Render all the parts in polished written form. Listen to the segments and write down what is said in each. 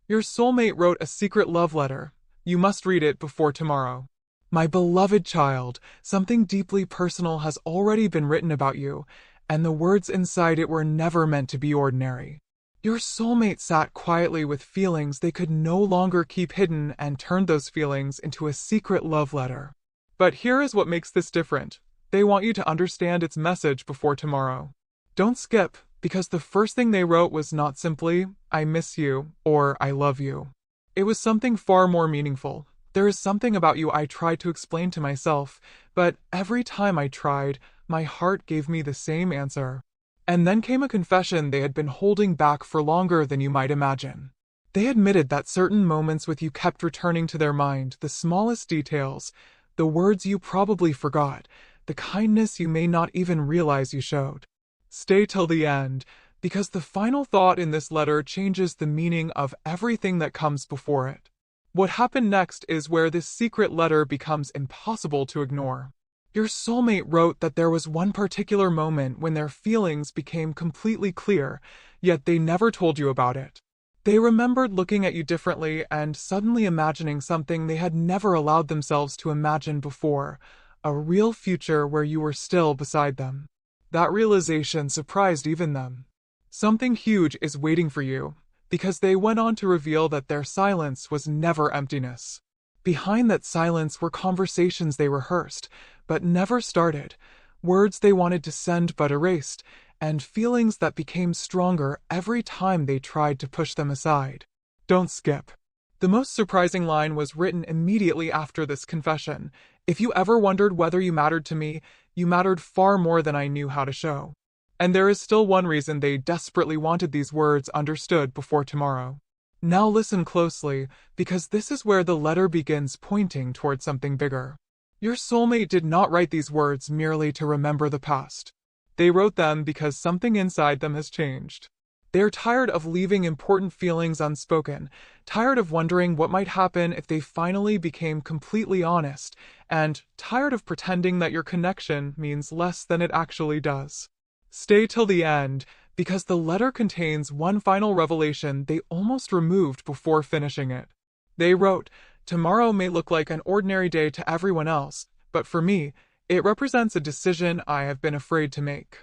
Your soulmate wrote a secret love letter. You must read it before tomorrow. My beloved child, something deeply personal has already been written about you, and the words inside it were never meant to be ordinary. Your soulmate sat quietly with feelings they could no longer keep hidden and turned those feelings into a secret love letter. But here is what makes this different. They want you to understand its message before tomorrow. Don't skip, because the first thing they wrote was not simply, I miss you, or I love you. It was something far more meaningful. There is something about you I tried to explain to myself, but every time I tried, my heart gave me the same answer. And then came a confession they had been holding back for longer than you might imagine. They admitted that certain moments with you kept returning to their mind, the smallest details, the words you probably forgot, the kindness you may not even realize you showed. Stay till the end, because the final thought in this letter changes the meaning of everything that comes before it. What happened next is where this secret letter becomes impossible to ignore. Your soulmate wrote that there was one particular moment when their feelings became completely clear, yet they never told you about it. They remembered looking at you differently and suddenly imagining something they had never allowed themselves to imagine before, a real future where you were still beside them. That realization surprised even them. Something huge is waiting for you, because they went on to reveal that their silence was never emptiness. Behind that silence were conversations they rehearsed, but never started, words they wanted to send but erased, and feelings that became stronger every time they tried to push them aside. Don't skip. The most surprising line was written immediately after this confession. If you ever wondered whether you mattered to me, you mattered far more than I knew how to show. And there is still one reason they desperately wanted these words understood before tomorrow. Now listen closely, because this is where the letter begins pointing toward something bigger. Your soulmate did not write these words merely to remember the past. They wrote them because something inside them has changed. They're tired of leaving important feelings unspoken, tired of wondering what might happen if they finally became completely honest, and tired of pretending that your connection means less than it actually does. Stay till the end, because the letter contains one final revelation they almost removed before finishing it. They wrote, tomorrow may look like an ordinary day to everyone else, but for me, it represents a decision I have been afraid to make.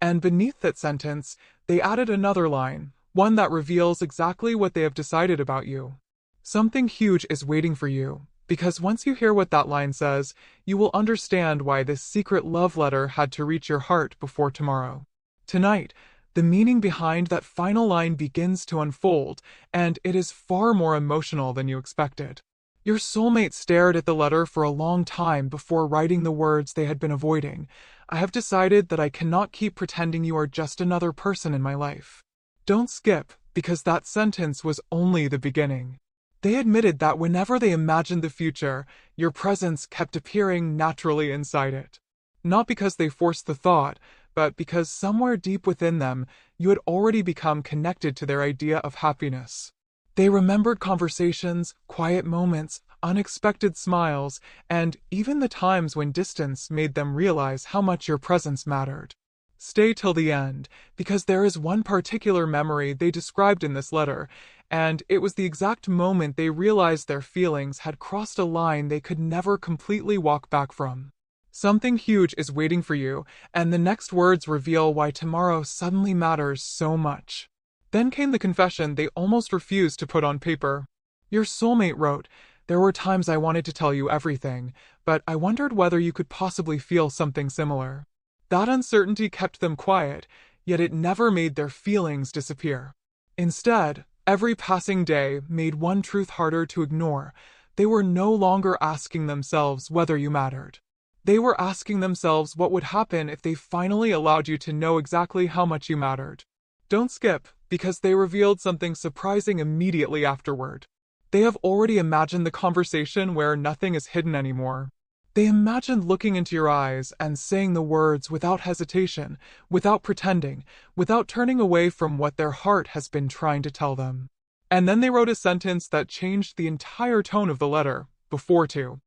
And beneath that sentence, they added another line, one that reveals exactly what they have decided about you. Something huge is waiting for you, because once you hear what that line says, you will understand why this secret love letter had to reach your heart before tomorrow. Tonight, the meaning behind that final line begins to unfold, and it is far more emotional than you expected. Your soulmate stared at the letter for a long time before writing the words they had been avoiding. I have decided that I cannot keep pretending you are just another person in my life. Don't skip, because that sentence was only the beginning. They admitted that whenever they imagined the future, your presence kept appearing naturally inside it. Not because they forced the thought, but because somewhere deep within them, you had already become connected to their idea of happiness. They remembered conversations, quiet moments, unexpected smiles, and even the times when distance made them realize how much your presence mattered. Stay till the end, because there is one particular memory they described in this letter, and it was the exact moment they realized their feelings had crossed a line they could never completely walk back from. Something huge is waiting for you, and the next words reveal why tomorrow suddenly matters so much. Then came the confession they almost refused to put on paper. Your soulmate wrote, there were times I wanted to tell you everything, but I wondered whether you could possibly feel something similar. That uncertainty kept them quiet, yet it never made their feelings disappear. Instead, every passing day made one truth harder to ignore. They were no longer asking themselves whether you mattered. They were asking themselves what would happen if they finally allowed you to know exactly how much you mattered. Don't skip, because they revealed something surprising immediately afterward. They have already imagined the conversation where nothing is hidden anymore. They imagined looking into your eyes and saying the words without hesitation, without pretending, without turning away from what their heart has been trying to tell them. And then they wrote a sentence that changed the entire tone of the letter, before to.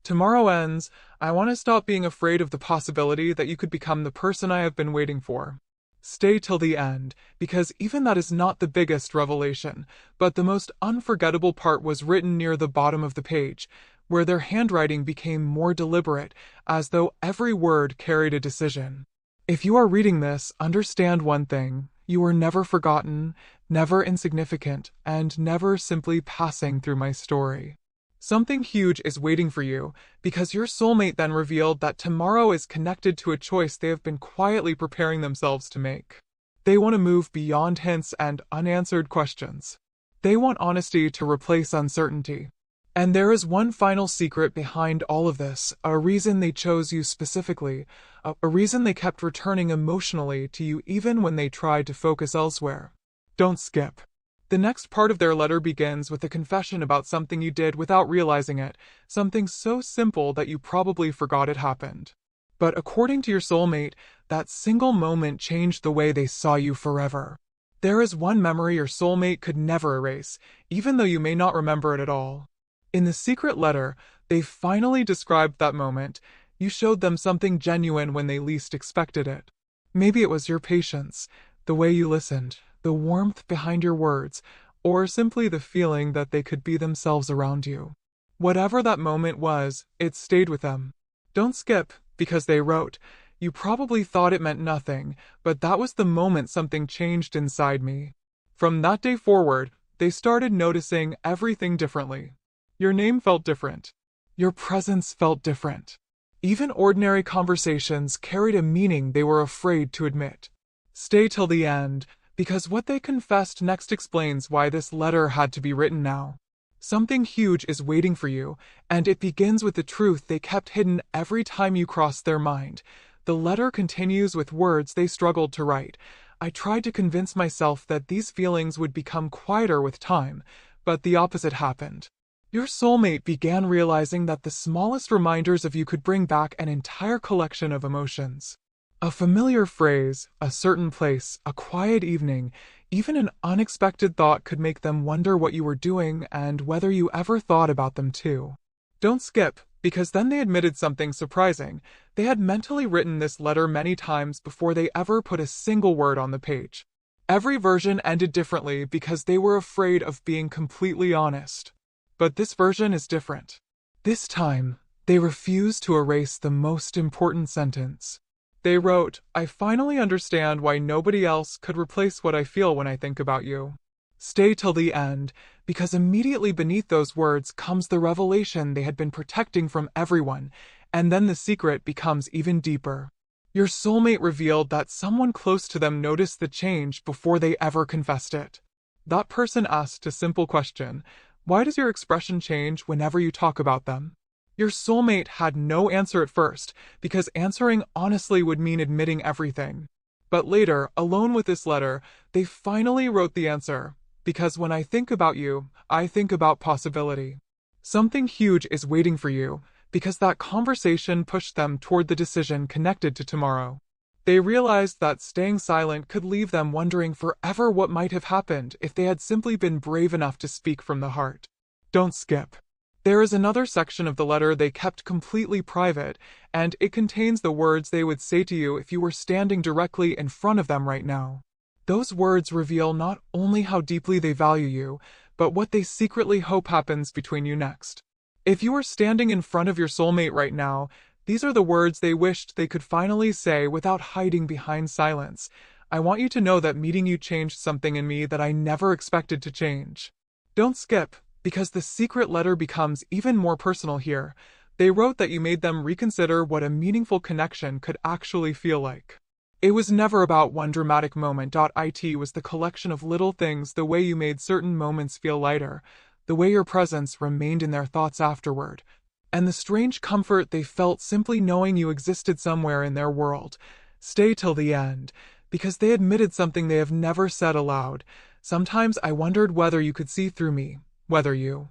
Tomorrow ends, I want to stop being afraid of the possibility that you could become the person I have been waiting for. Stay till the end, because even that is not the biggest revelation, but the most unforgettable part was written near the bottom of the page, where their handwriting became more deliberate, as though every word carried a decision. If you are reading this, understand one thing. You are never forgotten, never insignificant, and never simply passing through my story. Something huge is waiting for you, because your soulmate then revealed that tomorrow is connected to a choice they have been quietly preparing themselves to make. They want to move beyond hints and unanswered questions. They want honesty to replace uncertainty. And there is one final secret behind all of this, a reason they chose you specifically, a reason they kept returning emotionally to you even when they tried to focus elsewhere. Don't skip. The next part of their letter begins with a confession about something you did without realizing it, something so simple that you probably forgot it happened. But according to your soulmate, that single moment changed the way they saw you forever. There is one memory your soulmate could never erase, even though you may not remember it at all. In the secret letter, they finally described that moment. You showed them something genuine when they least expected it. Maybe it was your patience, the way you listened, the warmth behind your words, or simply the feeling that they could be themselves around you. Whatever that moment was, it stayed with them. Don't skip, because they wrote, "You probably thought it meant nothing, but that was the moment something changed inside me." From that day forward, they started noticing everything differently. Your name felt different. Your presence felt different. Even ordinary conversations carried a meaning they were afraid to admit. Stay till the end, because what they confessed next explains why this letter had to be written now. Something huge is waiting for you, and it begins with the truth they kept hidden every time you crossed their mind. The letter continues with words they struggled to write. I tried to convince myself that these feelings would become quieter with time, but the opposite happened. Your soulmate began realizing that the smallest reminders of you could bring back an entire collection of emotions. A familiar phrase, a certain place, a quiet evening, even an unexpected thought could make them wonder what you were doing and whether you ever thought about them too. Don't skip, because then they admitted something surprising. They had mentally written this letter many times before they ever put a single word on the page. Every version ended differently because they were afraid of being completely honest. But this version is different. This time, they refused to erase the most important sentence. They wrote, "I finally understand why nobody else could replace what I feel when I think about you." Stay till the end, because immediately beneath those words comes the revelation they had been protecting from everyone, and then the secret becomes even deeper. Your soulmate revealed that someone close to them noticed the change before they ever confessed it. That person asked a simple question: why does your expression change whenever you talk about them? Your soulmate had no answer at first, because answering honestly would mean admitting everything. But later, alone with this letter, they finally wrote the answer. Because when I think about you, I think about possibility. Something huge is waiting for you, because that conversation pushed them toward the decision connected to tomorrow. They realized that staying silent could leave them wondering forever what might have happened if they had simply been brave enough to speak from the heart. Don't skip. There is another section of the letter they kept completely private, and it contains the words they would say to you if you were standing directly in front of them right now. Those words reveal not only how deeply they value you, but what they secretly hope happens between you next. If you are standing in front of your soulmate right now, these are the words they wished they could finally say without hiding behind silence. I want you to know that meeting you changed something in me that I never expected to change. Don't skip, because the secret letter becomes even more personal here. They wrote that you made them reconsider what a meaningful connection could actually feel like. It was never about one dramatic moment. It was the collection of little things, the way you made certain moments feel lighter, the way your presence remained in their thoughts afterward, and the strange comfort they felt simply knowing you existed somewhere in their world. Stay till the end, because they admitted something they have never said aloud. Sometimes I wondered whether you could see through me, whether you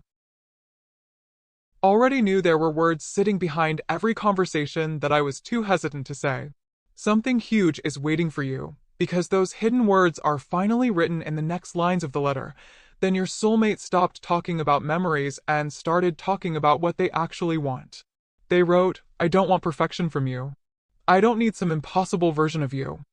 already knew there were words sitting behind every conversation that I was too hesitant to say. Something huge is waiting for you, because those hidden words are finally written in the next lines of the letter. Then your soulmate stopped talking about memories and started talking about what they actually want. They wrote, "I don't want perfection from you. I don't need some impossible version of you.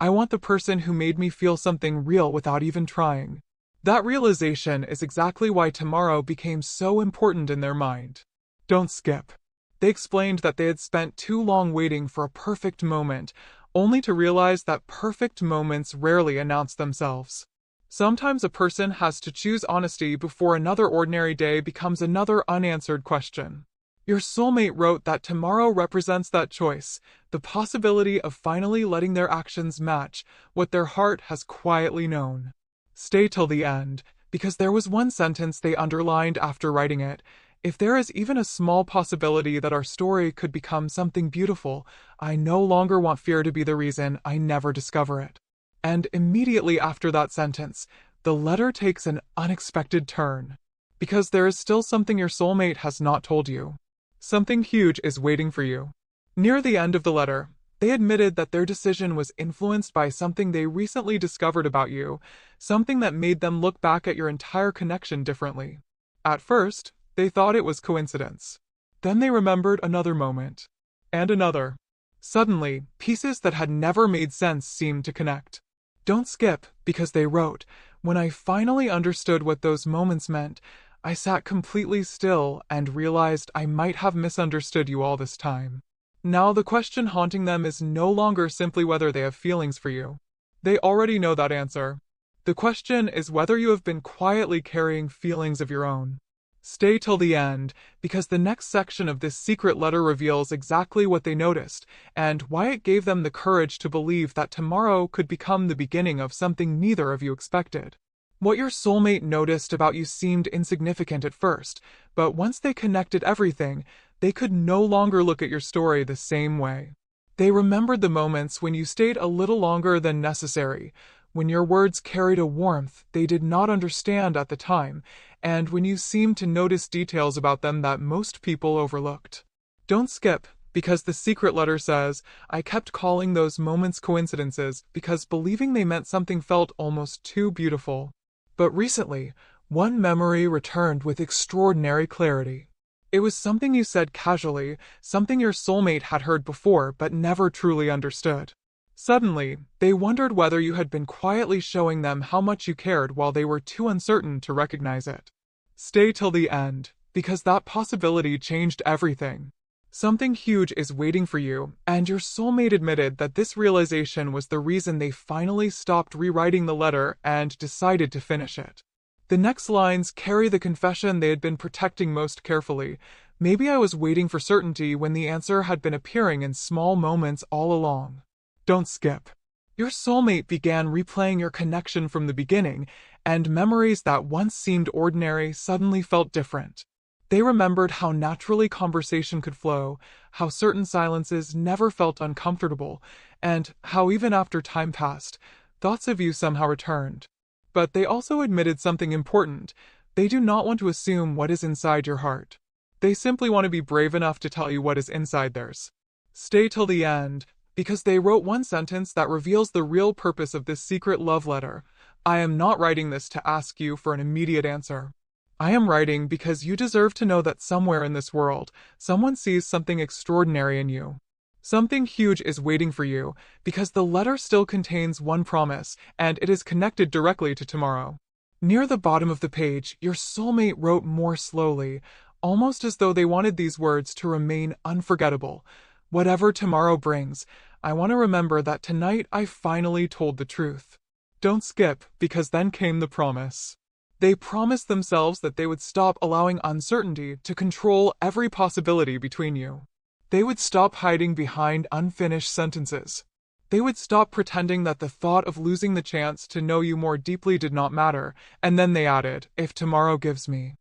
I want the person who made me feel something real without even trying. That realization is exactly why tomorrow became so important in their mind. Don't skip. They explained that they had spent too long waiting for a perfect moment, only to realize that perfect moments rarely announce themselves. Sometimes a person has to choose honesty before another ordinary day becomes another unanswered question. Your soulmate wrote that tomorrow represents that choice, the possibility of finally letting their actions match what their heart has quietly known. Stay till the end, because there was one sentence they underlined after writing it. If there is even a small possibility that our story could become something beautiful, I no longer want fear to be the reason I never discover it. And immediately after that sentence, the letter takes an unexpected turn. Because there is still something your soulmate has not told you. Something huge is waiting for you. Near the end of the letter, they admitted that their decision was influenced by something they recently discovered about you, something that made them look back at your entire connection differently. At first, they thought it was coincidence. Then they remembered another moment. And another. Suddenly, pieces that had never made sense seemed to connect. Don't skip, because they wrote, when I finally understood what those moments meant, I sat completely still and realized I might have misunderstood you all this time. Now the question haunting them is no longer simply whether they have feelings for you. They already know that answer. The question is whether you have been quietly carrying feelings of your own. Stay till the end, because the next section of this secret letter reveals exactly what they noticed, and why it gave them the courage to believe that tomorrow could become the beginning of something neither of you expected. What your soulmate noticed about you seemed insignificant at first, but once they connected everything, they could no longer look at your story the same way. They remembered the moments when you stayed a little longer than necessary, when your words carried a warmth they did not understand at the time, and when you seemed to notice details about them that most people overlooked. Don't skip, because the secret letter says, I kept calling those moments coincidences because believing they meant something felt almost too beautiful. But recently, one memory returned with extraordinary clarity. It was something you said casually, something your soulmate had heard before but never truly understood. Suddenly, they wondered whether you had been quietly showing them how much you cared while they were too uncertain to recognize it. Stay till the end, because that possibility changed everything. Something huge is waiting for you, and your soulmate admitted that this realization was the reason they finally stopped rewriting the letter and decided to finish it. The next lines carry the confession they had been protecting most carefully. Maybe I was waiting for certainty when the answer had been appearing in small moments all along. Don't skip. Your soulmate began replaying your connection from the beginning, and memories that once seemed ordinary suddenly felt different. They remembered how naturally conversation could flow, how certain silences never felt uncomfortable, and how even after time passed, thoughts of you somehow returned. But they also admitted something important. They do not want to assume what is inside your heart. They simply want to be brave enough to tell you what is inside theirs. Stay till the end, because they wrote one sentence that reveals the real purpose of this secret love letter. I am not writing this to ask you for an immediate answer. I am writing because you deserve to know that somewhere in this world, someone sees something extraordinary in you. Something huge is waiting for you, because the letter still contains one promise, and it is connected directly to tomorrow. Near the bottom of the page, your soulmate wrote more slowly, almost as though they wanted these words to remain unforgettable. Whatever tomorrow brings, I want to remember that tonight I finally told the truth. Don't skip, because then came the promise. They promised themselves that they would stop allowing uncertainty to control every possibility between you. They would stop hiding behind unfinished sentences. They would stop pretending that the thought of losing the chance to know you more deeply did not matter, and then they added, if tomorrow gives me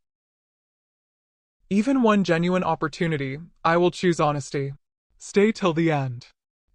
even one genuine opportunity, I will choose honesty. Stay till the end.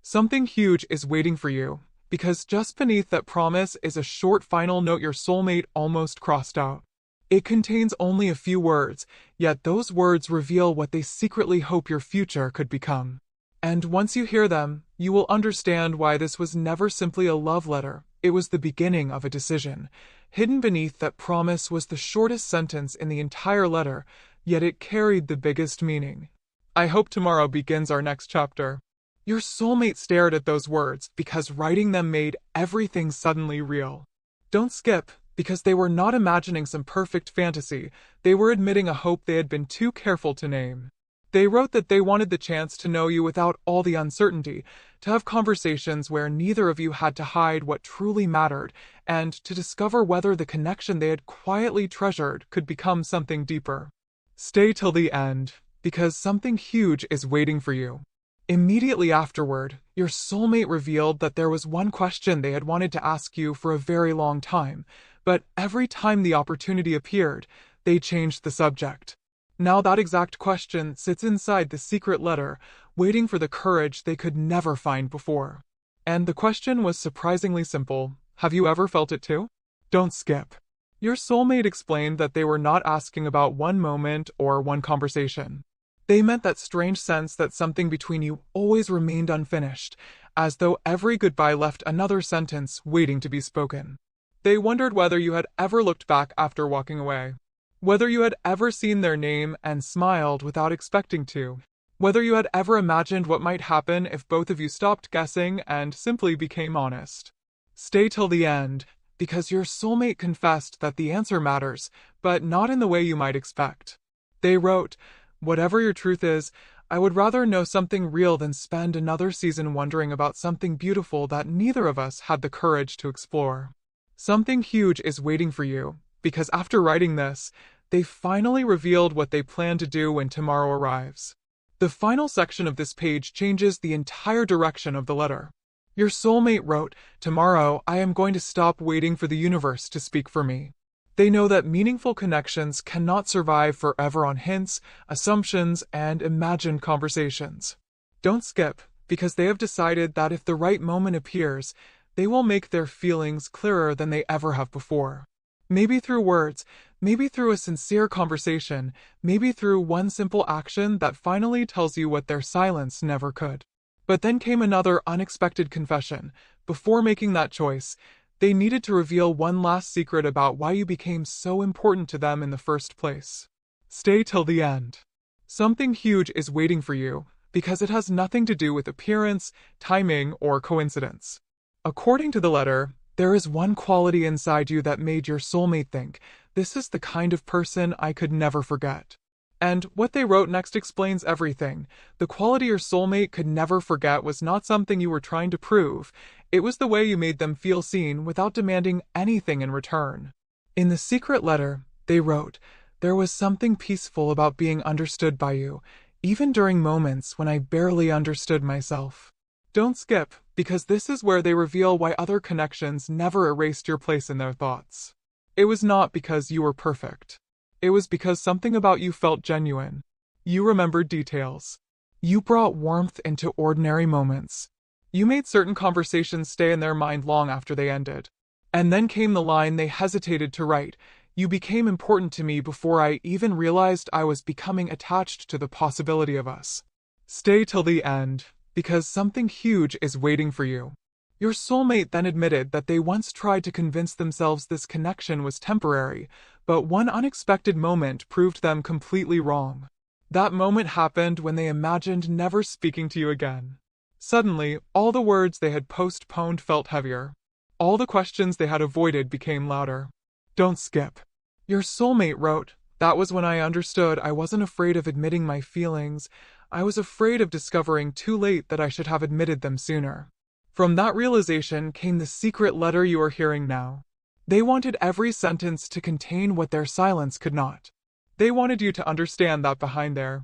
Something huge is waiting for you, because just beneath that promise is a short final note your soulmate almost crossed out. It contains only a few words, yet those words reveal what they secretly hope your future could become. And once you hear them, you will understand why this was never simply a love letter. It was the beginning of a decision. Hidden beneath that promise was the shortest sentence in the entire letter, yet it carried the biggest meaning. I hope tomorrow begins our next chapter. Your soulmate stared at those words because writing them made everything suddenly real. Don't skip, because they were not imagining some perfect fantasy, they were admitting a hope they had been too careful to name. They wrote that they wanted the chance to know you without all the uncertainty, to have conversations where neither of you had to hide what truly mattered, and to discover whether the connection they had quietly treasured could become something deeper. Stay till the end, because something huge is waiting for you. Immediately afterward, your soulmate revealed that there was one question they had wanted to ask you for a very long time, but every time the opportunity appeared, they changed the subject. Now that exact question sits inside the secret letter, waiting for the courage they could never find before. And the question was surprisingly simple. Have you ever felt it too? Don't skip. Your soulmate explained that they were not asking about one moment or one conversation. They meant that strange sense that something between you always remained unfinished, as though every goodbye left another sentence waiting to be spoken. They wondered whether you had ever looked back after walking away. Whether you had ever seen their name and smiled without expecting to. Whether you had ever imagined what might happen if both of you stopped guessing and simply became honest. Stay till the end, because your soulmate confessed that the answer matters, but not in the way you might expect. They wrote, "Whatever your truth is, I would rather know something real than spend another season wondering about something beautiful that neither of us had the courage to explore." Something huge is waiting for you, because after writing this, they finally revealed what they plan to do when tomorrow arrives. The final section of this page changes the entire direction of the letter. Your soulmate wrote, "Tomorrow, I am going to stop waiting for the universe to speak for me." They know that meaningful connections cannot survive forever on hints, assumptions, and imagined conversations. Don't skip, because they have decided that if the right moment appears, they will make their feelings clearer than they ever have before. Maybe through words, maybe through a sincere conversation, maybe through one simple action that finally tells you what their silence never could. But then came another unexpected confession. Before making that choice, they needed to reveal one last secret about why you became so important to them in the first place. Stay till the end. Something huge is waiting for you, because it has nothing to do with appearance, timing, or coincidence. According to the letter, there is one quality inside you that made your soulmate think, "This is the kind of person I could never forget." And what they wrote next explains everything. The quality your soulmate could never forget was not something you were trying to prove. It was the way you made them feel seen without demanding anything in return. In the secret letter, they wrote, "There was something peaceful about being understood by you, even during moments when I barely understood myself." Don't skip, because this is where they reveal why other connections never erased your place in their thoughts. It was not because you were perfect. It was because something about you felt genuine. You remembered details. You brought warmth into ordinary moments. You made certain conversations stay in their mind long after they ended. And then came the line they hesitated to write. "You became important to me before I even realized I was becoming attached to the possibility of us." Stay till the end, because something huge is waiting for you. Your soulmate then admitted that they once tried to convince themselves this connection was temporary, but one unexpected moment proved them completely wrong. That moment happened when they imagined never speaking to you again. Suddenly, all the words they had postponed felt heavier. All the questions they had avoided became louder. Don't skip. Your soulmate wrote, "That was when I understood I wasn't afraid of admitting my feelings. I was afraid of discovering too late that I should have admitted them sooner." From that realization came the secret letter you are hearing now. They wanted every sentence to contain what their silence could not. They wanted you to understand that behind their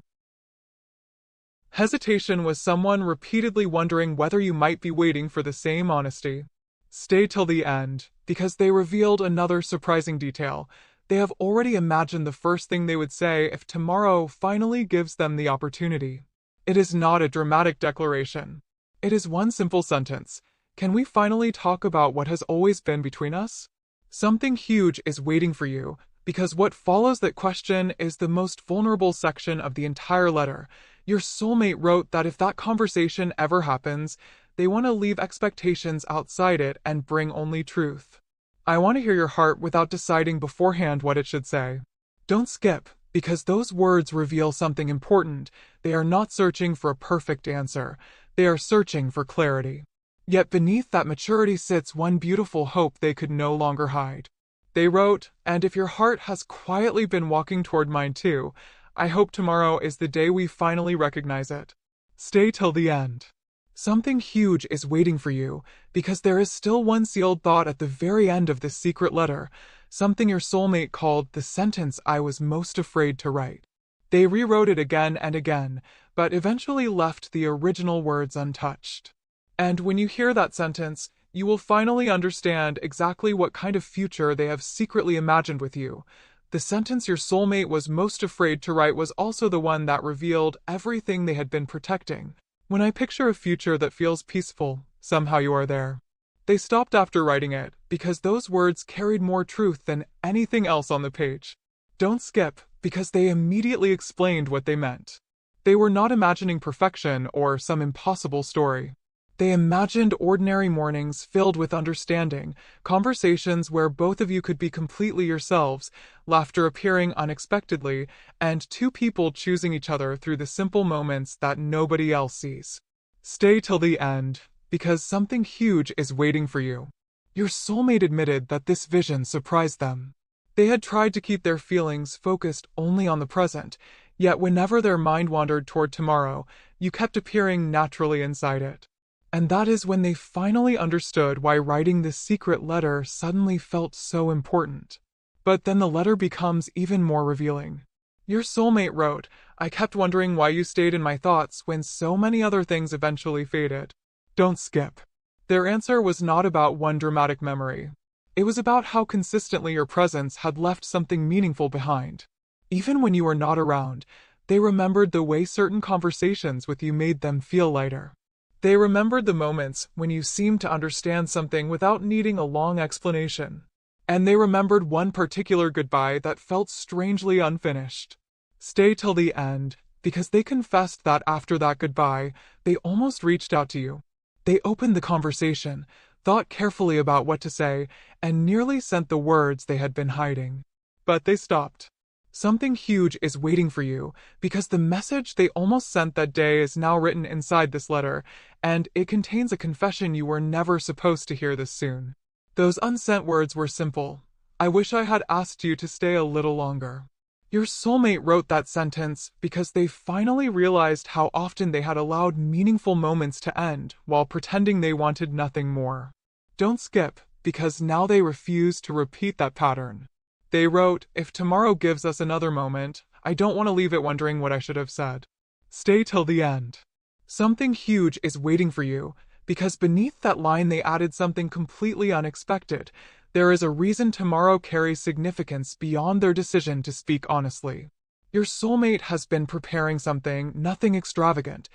hesitation was someone repeatedly wondering whether you might be waiting for the same honesty. Stay till the end, because they revealed another surprising detail. They have already imagined the first thing they would say if tomorrow finally gives them the opportunity. It is not a dramatic declaration. It is one simple sentence. "Can we finally talk about what has always been between us?" Something huge is waiting for you, because what follows that question is the most vulnerable section of the entire letter. Your soulmate wrote that if that conversation ever happens, they want to leave expectations outside it and bring only truth. I want to hear your heart without deciding beforehand what it should say. Don't skip, because those words reveal something important. They are not searching for a perfect answer. They are searching for clarity. Yet beneath that maturity sits one beautiful hope they could no longer hide. They wrote, "And if your heart has quietly been walking toward mine too, I hope tomorrow is the day we finally recognize it. Stay till the end. Something huge is waiting for you, because there is still one sealed thought at the very end of this secret letter, something your soulmate called the sentence I was most afraid to write." They rewrote it again and again, but eventually left the original words untouched. And when you hear that sentence, you will finally understand exactly what kind of future they have secretly imagined with you. The sentence your soulmate was most afraid to write was also the one that revealed everything they had been protecting. When I picture a future that feels peaceful, somehow you are there. They stopped after writing it, because those words carried more truth than anything else on the page. Don't skip, because they immediately explained what they meant. They were not imagining perfection or some impossible story. They imagined ordinary mornings filled with understanding, conversations where both of you could be completely yourselves, laughter appearing unexpectedly, and two people choosing each other through the simple moments that nobody else sees. Stay till the end, because something huge is waiting for you. Your soulmate admitted that this vision surprised them. They had tried to keep their feelings focused only on the present, yet whenever their mind wandered toward tomorrow, you kept appearing naturally inside it. And that is when they finally understood why writing this secret letter suddenly felt so important. But then the letter becomes even more revealing. Your soulmate wrote, "I kept wondering why you stayed in my thoughts when so many other things eventually faded." Don't skip. Their answer was not about one dramatic memory. It was about how consistently your presence had left something meaningful behind. Even when you were not around, they remembered the way certain conversations with you made them feel lighter. They remembered the moments when you seemed to understand something without needing a long explanation. And they remembered one particular goodbye that felt strangely unfinished. Stay till the end, because they confessed that after that goodbye, they almost reached out to you. They opened the conversation, thought carefully about what to say, and nearly sent the words they had been hiding. But they stopped. Something huge is waiting for you, because the message they almost sent that day is now written inside this letter, and it contains a confession you were never supposed to hear this soon. Those unsent words were simple. "I wish I had asked you to stay a little longer." Your soulmate wrote that sentence because they finally realized how often they had allowed meaningful moments to end while pretending they wanted nothing more. Don't skip, because now they refuse to repeat that pattern. They wrote, "If tomorrow gives us another moment, I don't want to leave it wondering what I should have said." Stay till the end. Something huge is waiting for you, because beneath that line they added something completely unexpected. There is a reason tomorrow carries significance beyond their decision to speak honestly. Your soulmate has been preparing something, nothing extravagant,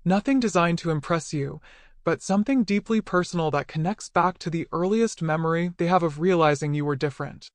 nothing designed to impress you, but something deeply personal that connects back to the earliest memory they have of realizing you were different.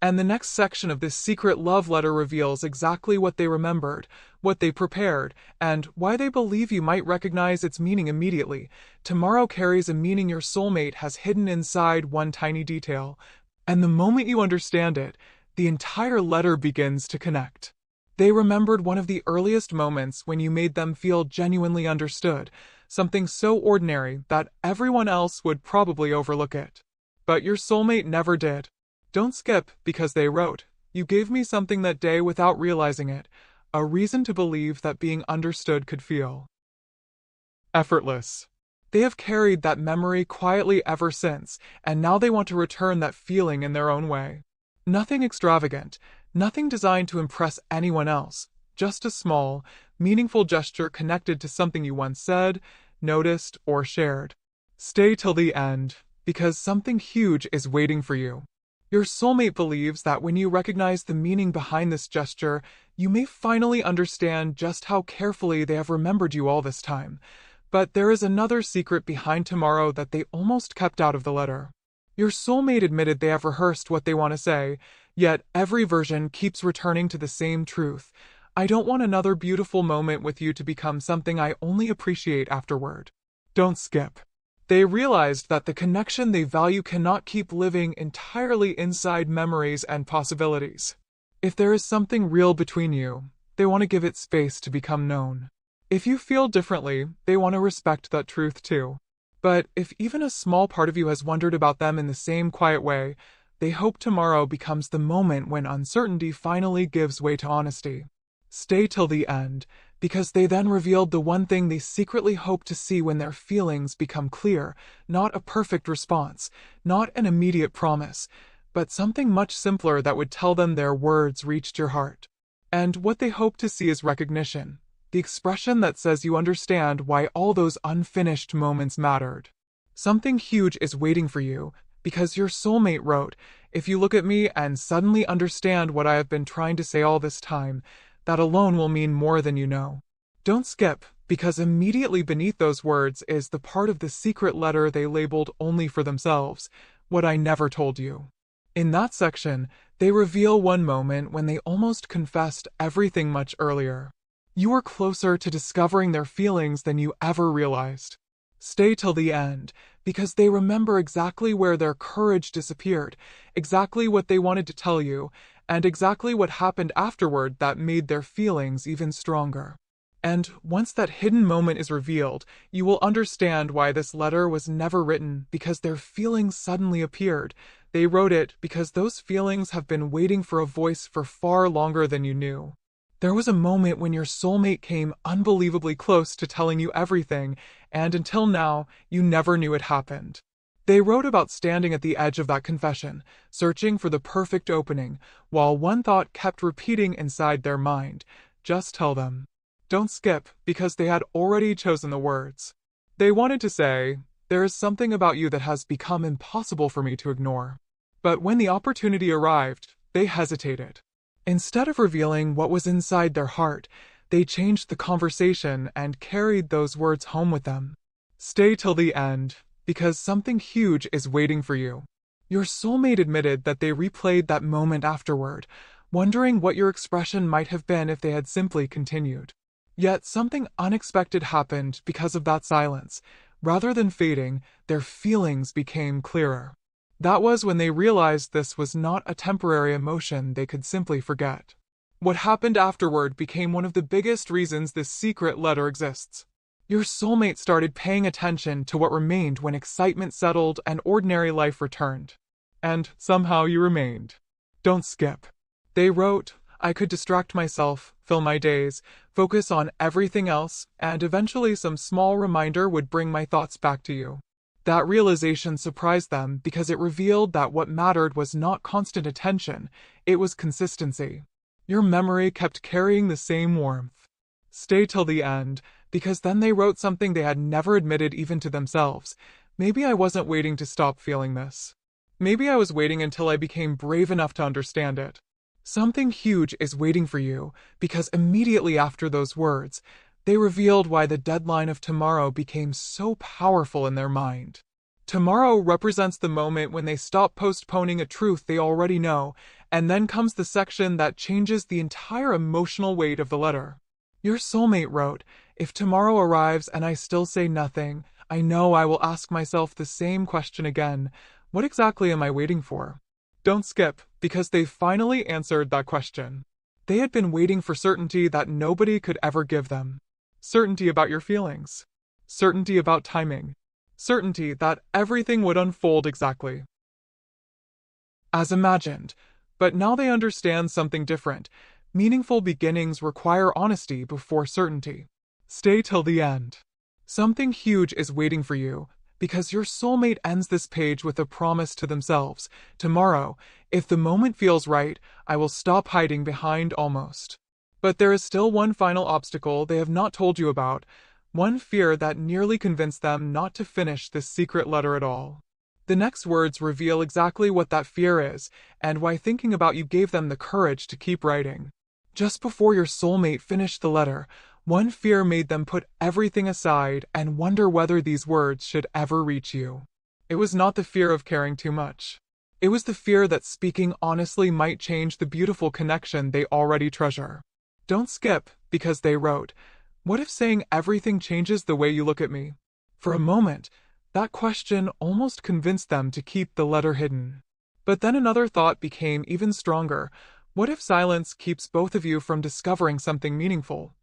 And the next section of this secret love letter reveals exactly what they remembered, what they prepared, and why they believe you might recognize its meaning immediately. Tomorrow carries a meaning your soulmate has hidden inside one tiny detail, and the moment you understand it, the entire letter begins to connect. They remembered one of the earliest moments when you made them feel genuinely understood, something so ordinary that everyone else would probably overlook it. But your soulmate never did. Don't skip, because they wrote, "You gave me something that day without realizing it, a reason to believe that being understood could feel effortless." They have carried that memory quietly ever since, and now they want to return that feeling in their own way. Nothing extravagant, nothing designed to impress anyone else, just a small, meaningful gesture connected to something you once said, noticed, or shared. Stay till the end, because something huge is waiting for you. Your soulmate believes that when you recognize the meaning behind this gesture, you may finally understand just how carefully they have remembered you all this time. But there is another secret behind tomorrow that they almost kept out of the letter. Your soulmate admitted they have rehearsed what they want to say, yet every version keeps returning to the same truth. "I don't want another beautiful moment with you to become something I only appreciate afterward." Don't skip. They realized that the connection they value cannot keep living entirely inside memories and possibilities. If there is something real between you, they want to give it space to become known. If you feel differently, they want to respect that truth too. But if even a small part of you has wondered about them in the same quiet way, they hope tomorrow becomes the moment when uncertainty finally gives way to honesty. Stay till the end, because they then revealed the one thing they secretly hope to see when their feelings become clear, not a perfect response, not an immediate promise, but something much simpler that would tell them their words reached your heart. And what they hope to see is recognition, the expression that says you understand why all those unfinished moments mattered. Something huge is waiting for you, because your soulmate wrote, "If you look at me and suddenly understand what I have been trying to say all this time, that alone will mean more than you know." Don't skip, because immediately beneath those words is the part of the secret letter they labeled only for themselves, "What I never told you." In that section, they reveal one moment when they almost confessed everything much earlier. You were closer to discovering their feelings than you ever realized. Stay till the end, because they remember exactly where their courage disappeared, exactly what they wanted to tell you, and exactly what happened afterward that made their feelings even stronger. And once that hidden moment is revealed, you will understand why this letter was never written because their feelings suddenly appeared. They wrote it because those feelings have been waiting for a voice for far longer than you knew. There was a moment when your soulmate came unbelievably close to telling you everything, and until now, you never knew it happened. They wrote about standing at the edge of that confession, searching for the perfect opening, while one thought kept repeating inside their mind, "Just tell them." Don't skip, because they had already chosen the words. They wanted to say, "There is something about you that has become impossible for me to ignore." But when the opportunity arrived, they hesitated. Instead of revealing what was inside their heart, they changed the conversation and carried those words home with them. Stay till the end, because something huge is waiting for you. Your soulmate admitted that they replayed that moment afterward, wondering what your expression might have been if they had simply continued. Yet something unexpected happened because of that silence. Rather than fading, their feelings became clearer. That was when they realized this was not a temporary emotion they could simply forget. What happened afterward became one of the biggest reasons this secret letter exists. Your soulmate started paying attention to what remained when excitement settled and ordinary life returned. And somehow you remained. Don't skip. They wrote, "I could distract myself, fill my days, focus on everything else, and eventually some small reminder would bring my thoughts back to you." That realization surprised them because it revealed that what mattered was not constant attention, it was consistency. Your memory kept carrying the same warmth. Stay till the end, because then they wrote something they had never admitted even to themselves. "Maybe I wasn't waiting to stop feeling this. Maybe I was waiting until I became brave enough to understand it." Something huge is waiting for you, because immediately after those words, they revealed why the deadline of tomorrow became so powerful in their mind. Tomorrow represents the moment when they stop postponing a truth they already know, and then comes the section that changes the entire emotional weight of the letter. Your soulmate wrote, "If tomorrow arrives and I still say nothing, I know I will ask myself the same question again. What exactly am I waiting for?" Don't skip, because they finally answered that question. They had been waiting for certainty that nobody could ever give them. Certainty about your feelings. Certainty about timing. Certainty that everything would unfold exactly as imagined. But now they understand something different. Meaningful beginnings require honesty before certainty. Stay till the end. Something huge is waiting for you, because your soulmate ends this page with a promise to themselves. "Tomorrow, if the moment feels right, I will stop hiding behind almost." But there is still one final obstacle they have not told you about, one fear that nearly convinced them not to finish this secret letter at all. The next words reveal exactly what that fear is, and why thinking about you gave them the courage to keep writing. Just before your soulmate finished the letter, one fear made them put everything aside and wonder whether these words should ever reach you. It was not the fear of caring too much. It was the fear that speaking honestly might change the beautiful connection they already treasure. Don't skip, because they wrote, "What if saying everything changes the way you look at me?" For a moment, that question almost convinced them to keep the letter hidden. But then another thought became even stronger. What if silence keeps both of you from discovering something meaningful?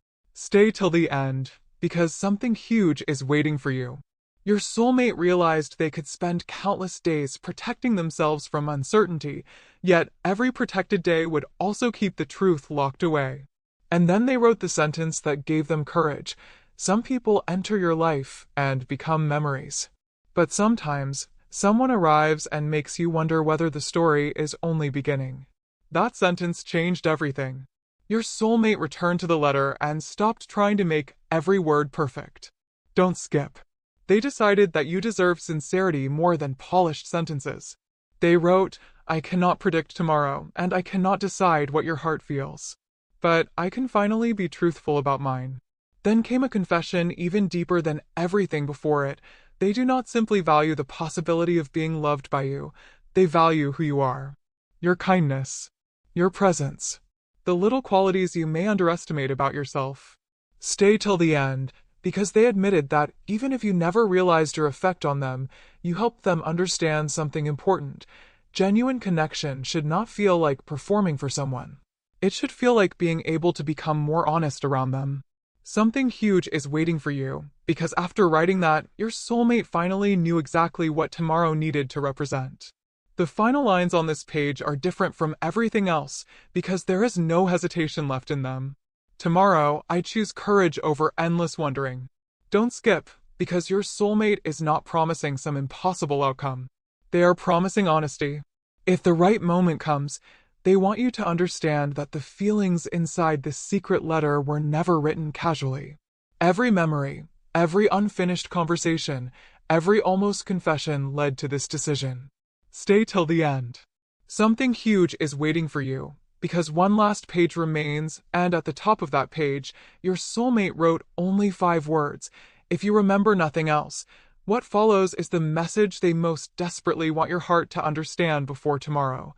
Stay till the end, because something huge is waiting for you. Your soulmate realized they could spend countless days protecting themselves from uncertainty, yet every protected day would also keep the truth locked away. And then they wrote the sentence that gave them courage. Some people enter your life and become memories. But sometimes, someone arrives and makes you wonder whether the story is only beginning. That sentence changed everything. Your soulmate returned to the letter and stopped trying to make every word perfect. Don't skip. They decided that you deserve sincerity more than polished sentences. They wrote, "I cannot predict tomorrow, and I cannot decide what your heart feels. But I can finally be truthful about mine." Then came a confession even deeper than everything before it. They do not simply value the possibility of being loved by you, they value who you are. Your kindness. Your presence. The little qualities you may underestimate about yourself. Stay till the end, because they admitted that even if you never realized your effect on them, you helped them understand something important. Genuine connection should not feel like performing for someone. It should feel like being able to become more honest around them. Something huge is waiting for you, because after writing that, your soulmate finally knew exactly what tomorrow needed to represent. The final lines on this page are different from everything else, because there is no hesitation left in them. Tomorrow, I choose courage over endless wondering. Don't skip, because your soulmate is not promising some impossible outcome. They are promising honesty. If the right moment comes, they want you to understand that the feelings inside this secret letter were never written casually. Every memory, every unfinished conversation, every almost confession led to this decision. Stay till the end. Something huge is waiting for you, because one last page remains, and at the top of that page, your soulmate wrote only 5 words. If you remember nothing else, what follows is the message they most desperately want your heart to understand before tomorrow.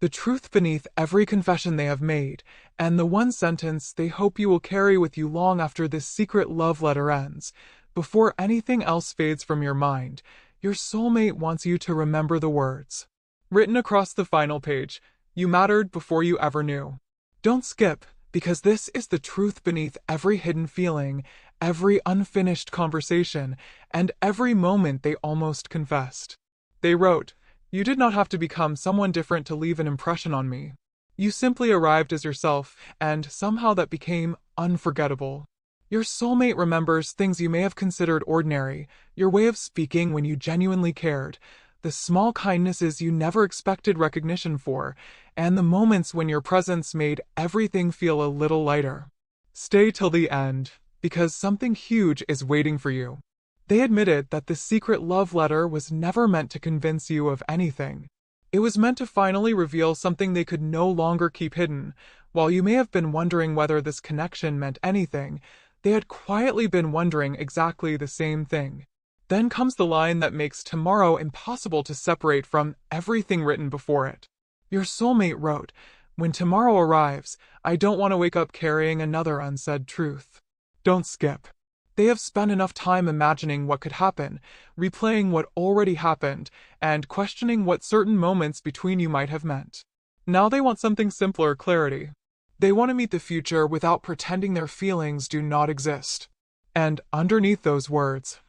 The truth beneath every confession they have made, and the one sentence they hope you will carry with you long after this secret love letter ends. Before anything else fades from your mind, your soulmate wants you to remember the words. Written across the final page, you mattered before you ever knew. Don't skip, because this is the truth beneath every hidden feeling, every unfinished conversation, and every moment they almost confessed. They wrote, "You did not have to become someone different to leave an impression on me. You simply arrived as yourself, and somehow that became unforgettable." Your soulmate remembers things you may have considered ordinary, your way of speaking when you genuinely cared, the small kindnesses you never expected recognition for, and the moments when your presence made everything feel a little lighter. Stay till the end, because something huge is waiting for you. They admitted that the secret love letter was never meant to convince you of anything. It was meant to finally reveal something they could no longer keep hidden. While you may have been wondering whether this connection meant anything, they had quietly been wondering exactly the same thing. Then comes the line that makes tomorrow impossible to separate from everything written before it. Your soulmate wrote, "When tomorrow arrives, I don't want to wake up carrying another unsaid truth." Don't skip. They have spent enough time imagining what could happen, replaying what already happened, and questioning what certain moments between you might have meant. Now they want something simpler: clarity. They want to meet the future without pretending their feelings do not exist. And underneath those words,